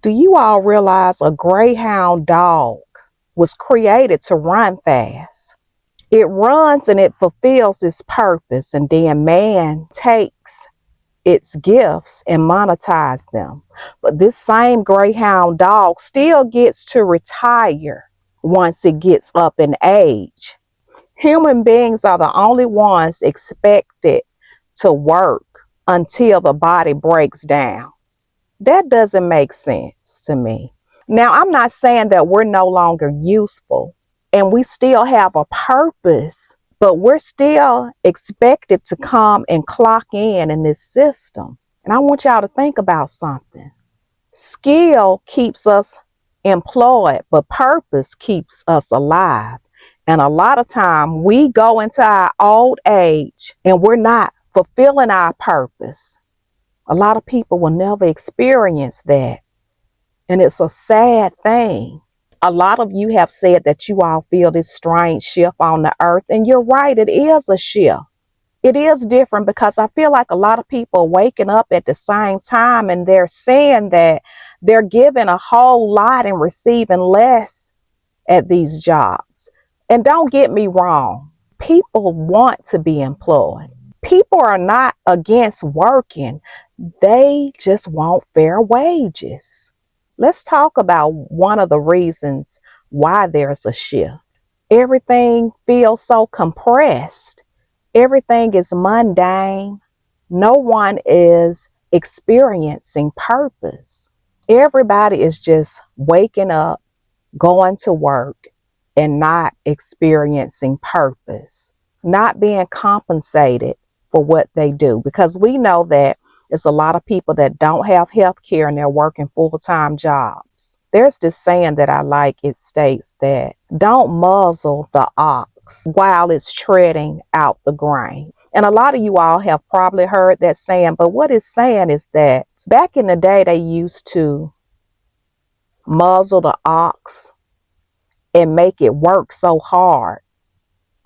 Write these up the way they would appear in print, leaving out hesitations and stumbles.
Do you all realize a greyhound dog was created to run fast? It runs and it fulfills its purpose, and then man takes its gifts and monetize them. But this same greyhound dog still gets to retire once it gets up in age. Human beings are the only ones expected to work until the body breaks down. That doesn't make sense to me. Now, I'm not saying that we're no longer useful and we still have a purpose, but we're still expected to come and clock in this system. And I want y'all to think about something. Skill keeps us employed, but purpose keeps us alive. And a lot of time we go into our old age and we're not fulfilling our purpose. A lot of people will never experience that. And it's a sad thing. A lot of you have said that you all feel this strange shift on the earth. And you're right, it is a shift. It is different because I feel like a lot of people are waking up at the same time and they're saying that they're giving a whole lot and receiving less at these jobs. And don't get me wrong, people want to be employed. People are not against working. They just want fair wages. Let's talk about one of the reasons why there's a shift. Everything feels so compressed. Everything is mundane. No one is experiencing purpose. Everybody is just waking up, going to work, and not experiencing purpose, not being compensated for what they do. Because we know that it's a lot of people that don't have health care and they're working full-time jobs. There's this saying that I like. It states that don't muzzle the ox while it's treading out the grain. And a lot of you all have probably heard that saying, but what it's saying is that back in the day, they used to muzzle the ox and make it work so hard.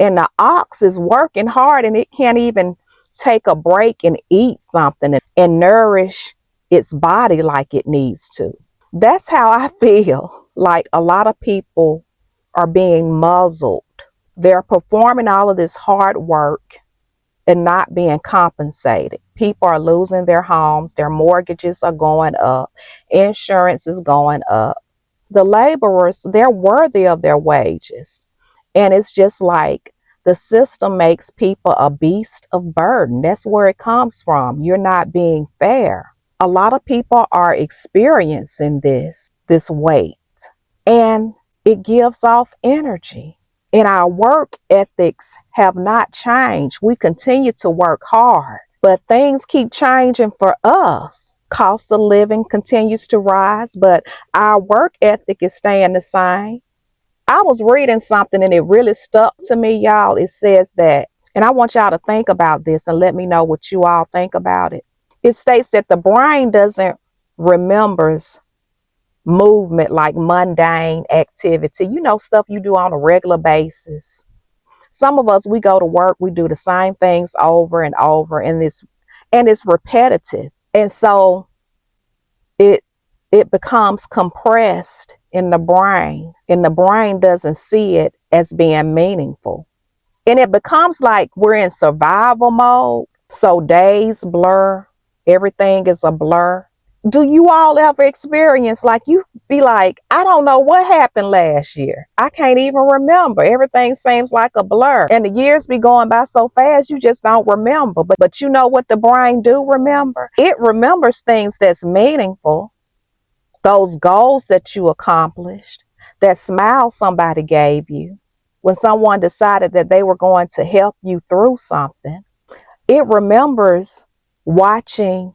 And the ox is working hard and it can't even take a break and eat something and nourish its body like it needs to. That's how I feel like a lot of people are being muzzled. They're performing all of this hard work and not being compensated. People are losing their homes, their mortgages are going up, insurance is going up. The laborers, they're worthy of their wages. And it's just like the system makes people a beast of burden. That's where it comes from. You're not being fair. A lot of people are experiencing this weight, and it gives off energy. And our work ethics have not changed. We continue to work hard, but things keep changing for us. Cost of living continues to rise, but our work ethic is staying the same. I was reading something and it really stuck to me, y'all. It says that, and I want y'all to think about this and let me know what you all think about it. It states that the brain doesn't remembers movement like mundane activity, stuff you do on a regular basis. Some of us, we go to work, we do the same things over and over, and it's repetitive. And so it becomes compressed in the brain, and the brain doesn't see it as being meaningful. And it becomes like we're in survival mode. So days blur, everything is a blur. Do you all ever experience like you be like, I don't know what happened last year. I can't even remember. Everything seems like a blur. And the years be going by so fast, you just don't remember. But you know what the brain do remember? It remembers things that's meaningful, those goals that you accomplished, that smile somebody gave you, when someone decided that they were going to help you through something. It remembers watching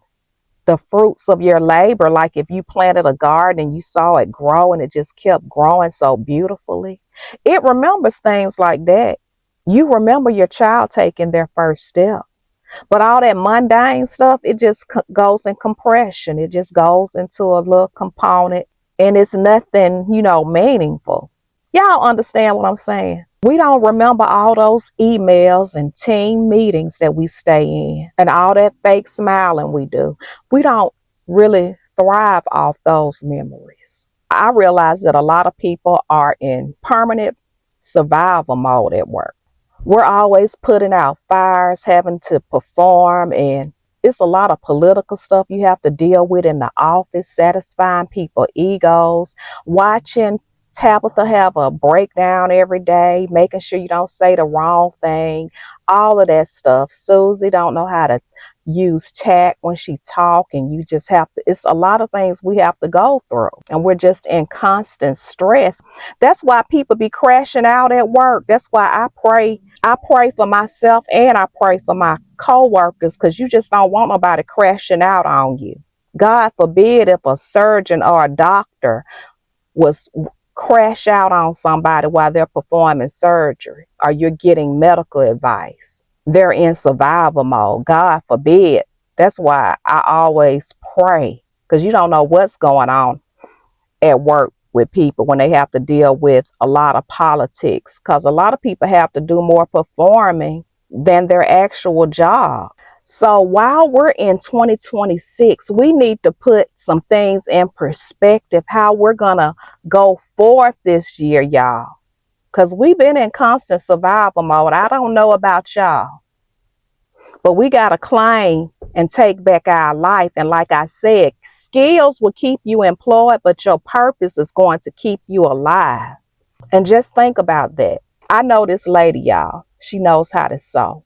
the fruits of your labor, like if you planted a garden and you saw it grow and it just kept growing so beautifully. It remembers things like that. You remember your child taking their first step. But all that mundane stuff, it just goes in compression. It just goes into a little component and it's nothing, meaningful. Y'all understand what I'm saying? We don't remember all those emails and team meetings that we stay in and all that fake smiling we do. We don't really thrive off those memories. I realize that a lot of people are in permanent survival mode at work. We're always putting out fires, having to perform, and it's a lot of political stuff you have to deal with in the office, satisfying people's egos, watching Tabitha have a breakdown every day, making sure you don't say the wrong thing, all of that stuff. Susie don't know how to use tact when she talk, and you just have to, it's a lot of things we have to go through, and we're just in constant stress. That's why people be crashing out at work. That's why I pray for myself and I pray for my coworkers, because you just don't want nobody crashing out on you. God forbid if a surgeon or a doctor was crash out on somebody while they're performing surgery, or you're getting medical advice. They're in survival mode. God forbid. That's why I always pray, because you don't know what's going on at work with people when they have to deal with a lot of politics, because a lot of people have to do more performing than their actual job. So while we're in 2026, we need to put some things in perspective, how we're going to go forth this year, y'all, because we've been in constant survival mode. I don't know about y'all, but we got to claim and take back our life. And like I said, skills will keep you employed, but your purpose is going to keep you alive. And just think about that. I know this lady, y'all. She knows how to sew.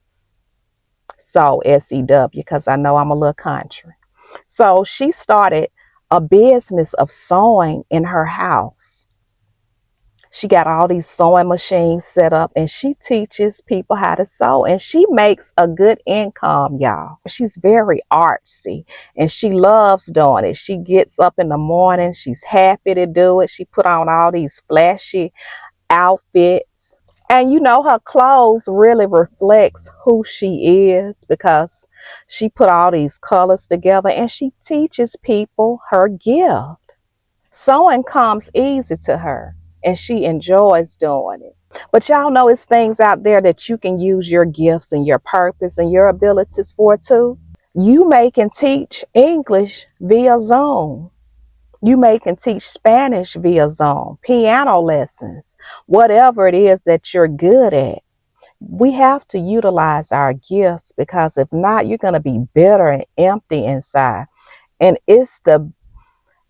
Sew, SEW, because I know I'm a little country. So she started a business of sewing in her house. She got all these sewing machines set up, and she teaches people how to sew, and she makes a good income, y'all. She's very artsy and she loves doing it. She gets up in the morning, she's happy to do it. She put on all these flashy outfits, and you know, her clothes really reflects who she is, because she put all these colors together and she teaches people her gift. Sewing comes easy to her and she enjoys doing it. But y'all know it's things out there that you can use your gifts and your purpose and your abilities for too. You may can teach English via Zoom. You may can teach Spanish via Zoom, piano lessons, whatever it is that you're good at. We have to utilize our gifts, because if not, you're going to be bitter and empty inside. And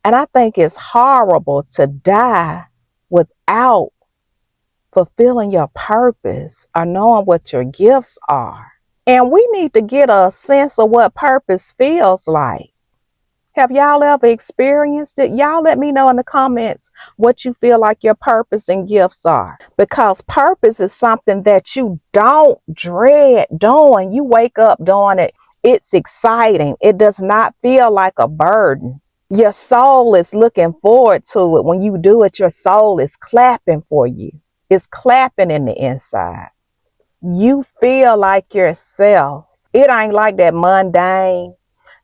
I think it's horrible to die without fulfilling your purpose or knowing what your gifts are. And we need to get a sense of what purpose feels like. Have y'all ever experienced it? Y'all let me know in the comments what you feel like your purpose and gifts are. Because purpose is something that you don't dread doing. You wake up doing it. It's exciting. It does not feel like a burden. Your soul is looking forward to it. When you do it, your soul is clapping for you. It's clapping in the inside. You feel like yourself. It ain't like that mundane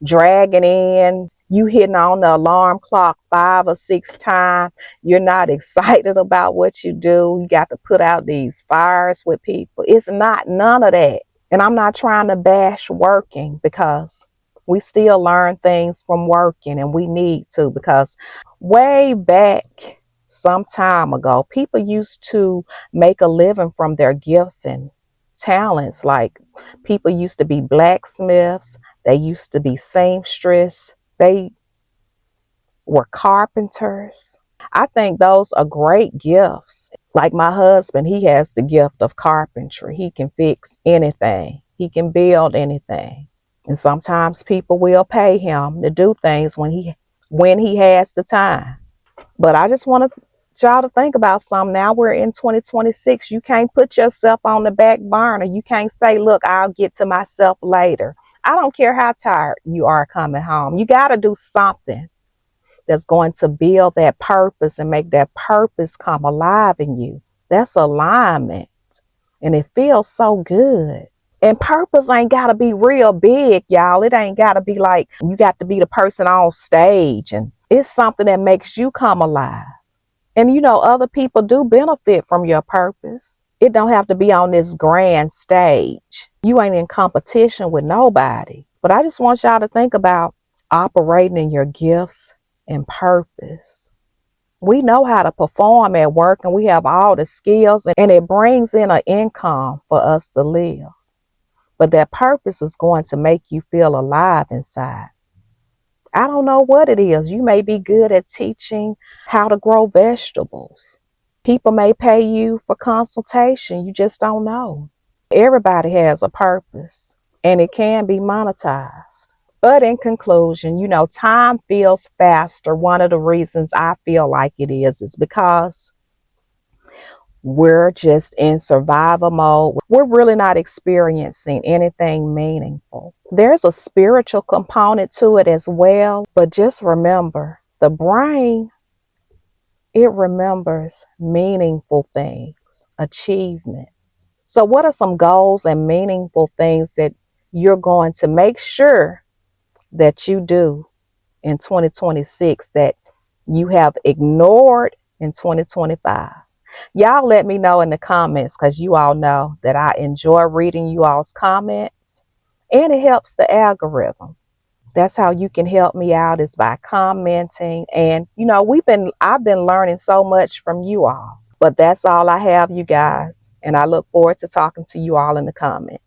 dragging in, you hitting on the alarm clock 5 or 6 times. You're not excited about what you do. You got to put out these fires with people. It's not none of that. And I'm not trying to bash working, because we still learn things from working, and we need to, because way back some time ago, people used to make a living from their gifts and talents. Like, people used to be blacksmiths, they used to be seamstress, they were carpenters. I think those are great gifts. Like my husband, he has the gift of carpentry. He can fix anything. He can build anything. And sometimes people will pay him to do things when he has the time. But I just want y'all to think about something. Now we're in 2026. You can't put yourself on the back burner. You can't say, look, I'll get to myself later. I don't care how tired you are coming home. You got to do something that's going to build that purpose and make that purpose come alive in you. That's alignment. And it feels so good. And purpose ain't got to be real big, y'all. It ain't got to be like you got to be the person on stage. And it's something that makes you come alive. And you know, other people do benefit from your purpose. It don't have to be on this grand stage. You ain't in competition with nobody. But I just want y'all to think about operating in your gifts and purpose. We know how to perform at work and we have all the skills and it brings in an income for us to live. But that purpose is going to make you feel alive inside. I don't know what it is. You may be good at teaching how to grow vegetables. People may pay you for consultation. You just don't know. Everybody has a purpose and it can be monetized. But in conclusion, time feels faster. One of the reasons I feel like it is because we're just in survival mode. We're really not experiencing anything meaningful. There's a spiritual component to it as well, but just remember the brain, it remembers meaningful things, achievements. So, what are some goals and meaningful things that you're going to make sure that you do in 2026 that you have ignored in 2025? Y'all let me know in the comments because you all know that I enjoy reading you all's comments and it helps the algorithm. That's how you can help me out is by commenting. And I've been learning so much from you all. But that's all I have, you guys. And I look forward to talking to you all in the comments.